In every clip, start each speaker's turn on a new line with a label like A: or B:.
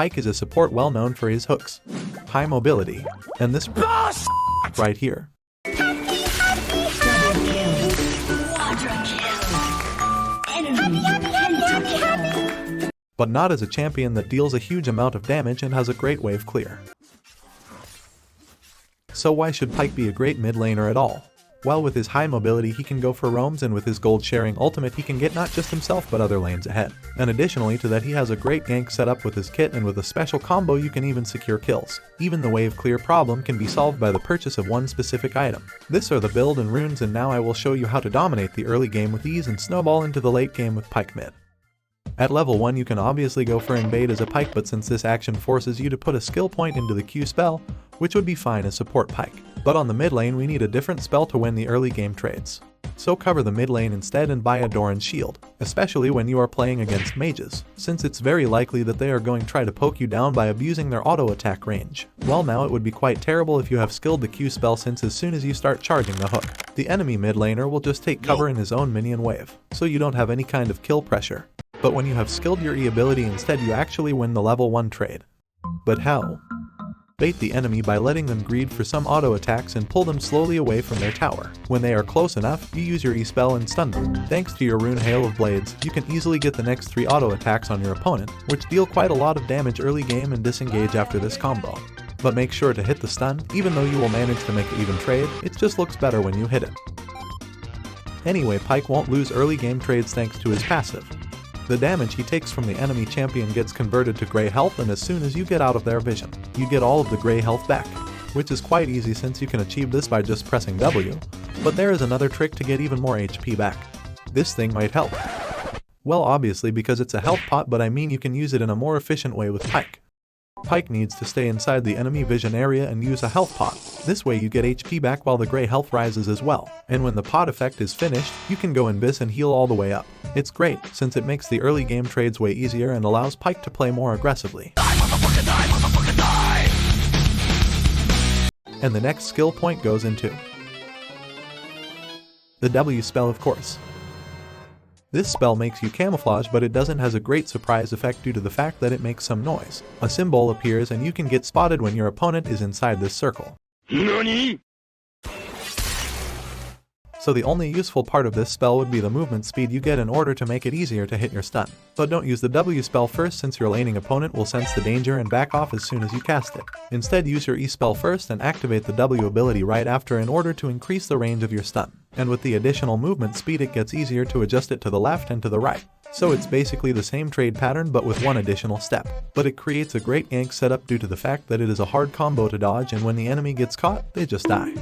A: Pyke is a support well known for his hooks, high mobility, and this right here. But not as a champion that deals a huge amount of damage and has a great wave clear. So why should Pyke be a great mid laner at all? Well, with his high mobility he can go for roams, and with his gold sharing ultimate he can get not just himself but other lanes ahead. And additionally to that he has a great gank setup with his kit, and with a special combo you can even secure kills. Even the wave clear problem can be solved by the purchase of one specific item. This are the build and runes, and now I will show you how to dominate the early game with ease and snowball into the late game with Pyke Mid. At level 1 you can obviously go for invade as a Pyke, but since this action forces you to put a skill point into the Q spell, which would be fine as support Pyke. But on the mid lane we need a different spell to win the early game trades. So cover the mid lane instead and buy a Doran's shield, especially when you are playing against mages, since it's very likely that they are going to try to poke you down by abusing their auto attack range. Well, now it would be quite terrible if you have skilled the Q spell, since as soon as you start charging the hook, the enemy mid laner will just take cover in his own minion wave, so you don't have any kind of kill pressure. But when you have skilled your E ability instead, you actually win the level 1 trade. But how? Bait the enemy by letting them greed for some auto attacks and pull them slowly away from their tower. When they are close enough, you use your E spell and stun them. Thanks to your rune Hail of Blades, you can easily get the next 3 auto attacks on your opponent, which deal quite a lot of damage early game and disengage after this combo. But make sure to hit the stun, even though you will manage to make an even trade, it just looks better when you hit it. Anyway, Pyke won't lose early game trades thanks to his passive. The damage he takes from the enemy champion gets converted to grey health, and as soon as you get out of their vision, you get all of the grey health back, which is quite easy since you can achieve this by just pressing W, but there is another trick to get even more HP back. This thing might help. Well, obviously because it's a health pot, but I mean you can use it in a more efficient way with Pyke. Pyke needs to stay inside the enemy vision area and use a health pot. This way you get HP back while the grey health rises as well. And when the pot effect is finished, you can go Invis and heal all the way up. It's great, since it makes the early game trades way easier and allows Pyke to play more aggressively. And the next skill point goes into the W spell, of course. This spell makes you camouflage, but it doesn't has a great surprise effect due to the fact that it makes some noise. A symbol appears and you can get spotted when your opponent is inside this circle. NANI? So the only useful part of this spell would be the movement speed you get in order to make it easier to hit your stun. But don't use the W spell first, since your laning opponent will sense the danger and back off as soon as you cast it. Instead, use your E spell first and activate the W ability right after in order to increase the range of your stun. And with the additional movement speed it gets easier to adjust it to the left and to the right. So it's basically the same trade pattern but with one additional step. But it creates a great gank setup due to the fact that it is a hard combo to dodge, and when the enemy gets caught, they just die.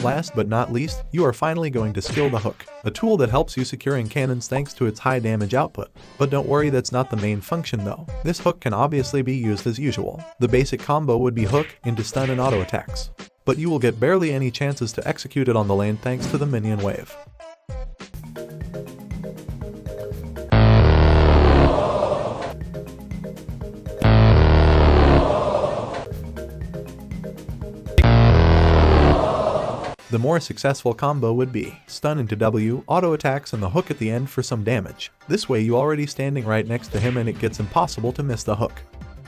A: Last but not least, you are finally going to skill the hook, a tool that helps you securing cannons thanks to its high damage output. But don't worry, that's not the main function though. This hook can obviously be used as usual. The basic combo would be hook into stun and auto attacks. But you will get barely any chances to execute it on the lane thanks to the minion wave. The more successful combo would be stun into W, auto attacks, and the hook at the end for some damage. This way you already standing right next to him and it gets impossible to miss the hook.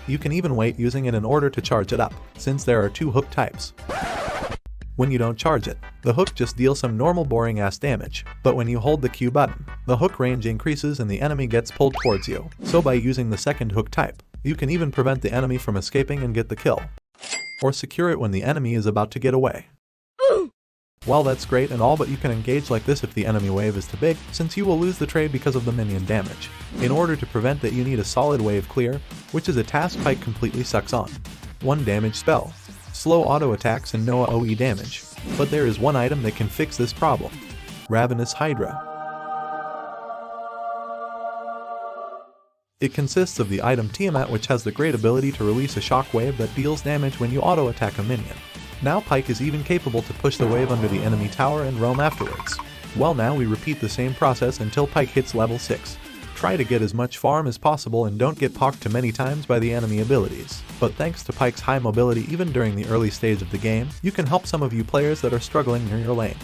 A: You can even wait using it in order to charge it up, since there are 2 hook types. When you don't charge it, the hook just deals some normal boring ass damage, but when you hold the Q button, the hook range increases and the enemy gets pulled towards you. So by using the second hook type, you can even prevent the enemy from escaping and get the kill, or secure it when the enemy is about to get away. Well, that's great and all, but you can engage like this if the enemy wave is too big, since you will lose the trade because of the minion damage. In order to prevent that you need a solid wave clear, which is a task Pyke completely sucks on. 1 damage spell, slow auto attacks and no OE damage. But there is one item that can fix this problem. Ravenous Hydra. It consists of the item Tiamat, which has the great ability to release a shockwave that deals damage when you auto attack a minion. Now Pyke is even capable to push the wave under the enemy tower and roam afterwards. Well, now we repeat the same process until Pyke hits level 6. Try to get as much farm as possible and don't get poked too many times by the enemy abilities. But thanks to Pyke's high mobility even during the early stage of the game, you can help some of you players that are struggling near your lane.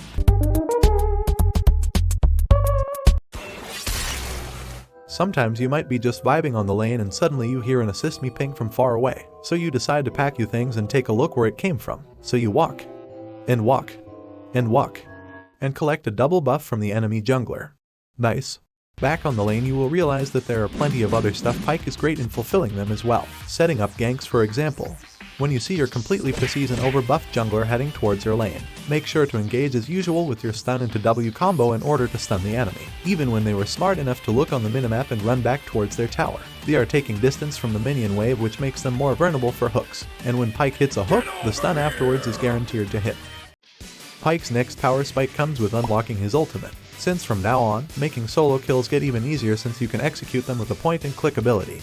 A: Sometimes you might be just vibing on the lane and suddenly you hear an assist me ping from far away, so you decide to pack you things and take a look where it came from. So you walk, and walk, and walk, and collect a double buff from the enemy jungler. Nice. Back on the lane you will realize that there are plenty of other stuff. Pyke is great in fulfilling them as well. Setting up ganks, for example. When you see your completely precision overbuffed jungler heading towards your lane, make sure to engage as usual with your stun into W combo in order to stun the enemy. Even when they were smart enough to look on the minimap and run back towards their tower, they are taking distance from the minion wave, which makes them more vulnerable for hooks. And when Pyke hits a hook, the stun afterwards is guaranteed to hit. Pyke's next power spike comes with unlocking his ultimate, since from now on, making solo kills get even easier since you can execute them with a point-and-click ability.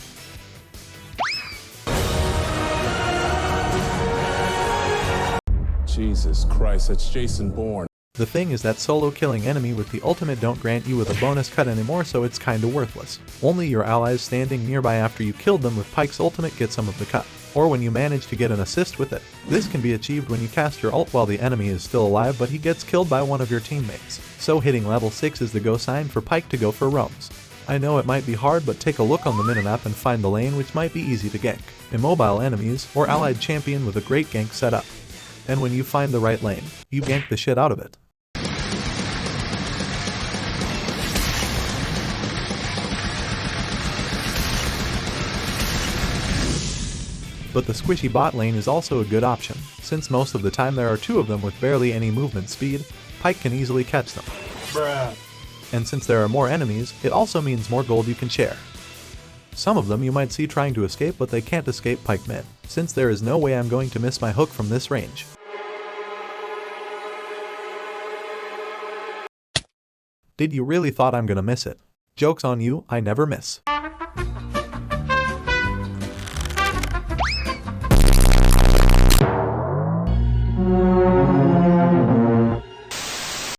B: Jesus Christ, that's Jason Bourne.
A: The thing is that solo killing enemy with the ultimate don't grant you with a bonus cut anymore, so it's kinda worthless. Only your allies standing nearby after you killed them with Pyke's ultimate get some of the cut, or when you manage to get an assist with it. This can be achieved when you cast your ult while the enemy is still alive but he gets killed by one of your teammates. So hitting level 6 is the go sign for Pyke to go for roams. I know it might be hard, but take a look on the minimap and find the lane, which might be easy to gank. Immobile enemies, or allied champion with a great gank setup. And when you find the right lane, you gank the shit out of it. But the squishy bot lane is also a good option, since most of the time there are two of them with barely any movement speed. Pyke can easily catch them. Bruh. And since there are more enemies, it also means more gold you can share. Some of them you might see trying to escape, but they can't escape Pyke Mid, since there is no way I'm going to miss my hook from this range. Did you really thought I'm gonna miss it? Joke's on you, I never miss.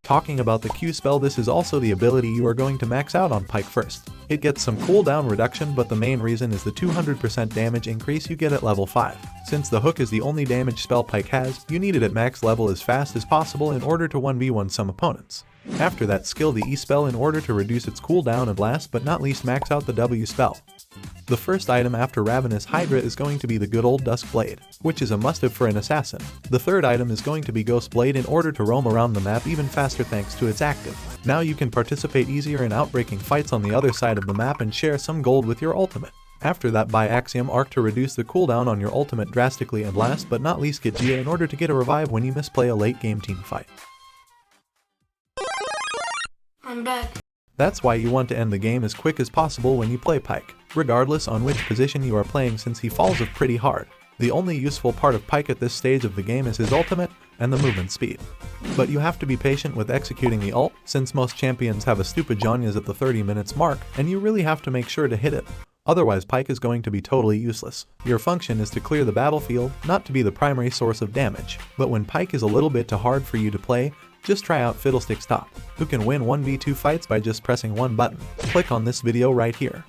A: Talking about the Q spell, this is also the ability you are going to max out on Pyke first. It gets some cooldown reduction, but the main reason is the 200% damage increase you get at level 5. Since the hook is the only damage spell Pyke has, you need it at max level as fast as possible in order to 1v1 some opponents. After that, skill the E spell in order to reduce its cooldown, and last but not least max out the W spell. The first item after Ravenous Hydra is going to be the good old Dusk Blade, which is a must-have for an assassin. The third item is going to be Ghost Blade in order to roam around the map even faster thanks to its active. Now you can participate easier in outbreaking fights on the other side of the map and share some gold with your ultimate. After that, buy Axiom Arc to reduce the cooldown on your ultimate drastically, and last but not least get Gia in order to get a revive when you misplay a late game team fight.
C: I'm back.
A: That's why you want to end the game as quick as possible when you play Pyke, regardless on which position you are playing, since he falls off pretty hard. The only useful part of Pyke at this stage of the game is his ultimate and the movement speed. But you have to be patient with executing the ult, since most champions have a stupid Janyas at the 30 minutes mark, and you really have to make sure to hit it. Otherwise Pyke is going to be totally useless. Your function is to clear the battlefield, not to be the primary source of damage. But when Pyke is a little bit too hard for you to play, just try out Fiddlestick's Top, who can win 1v2 fights by just pressing one button. Click on this video right here.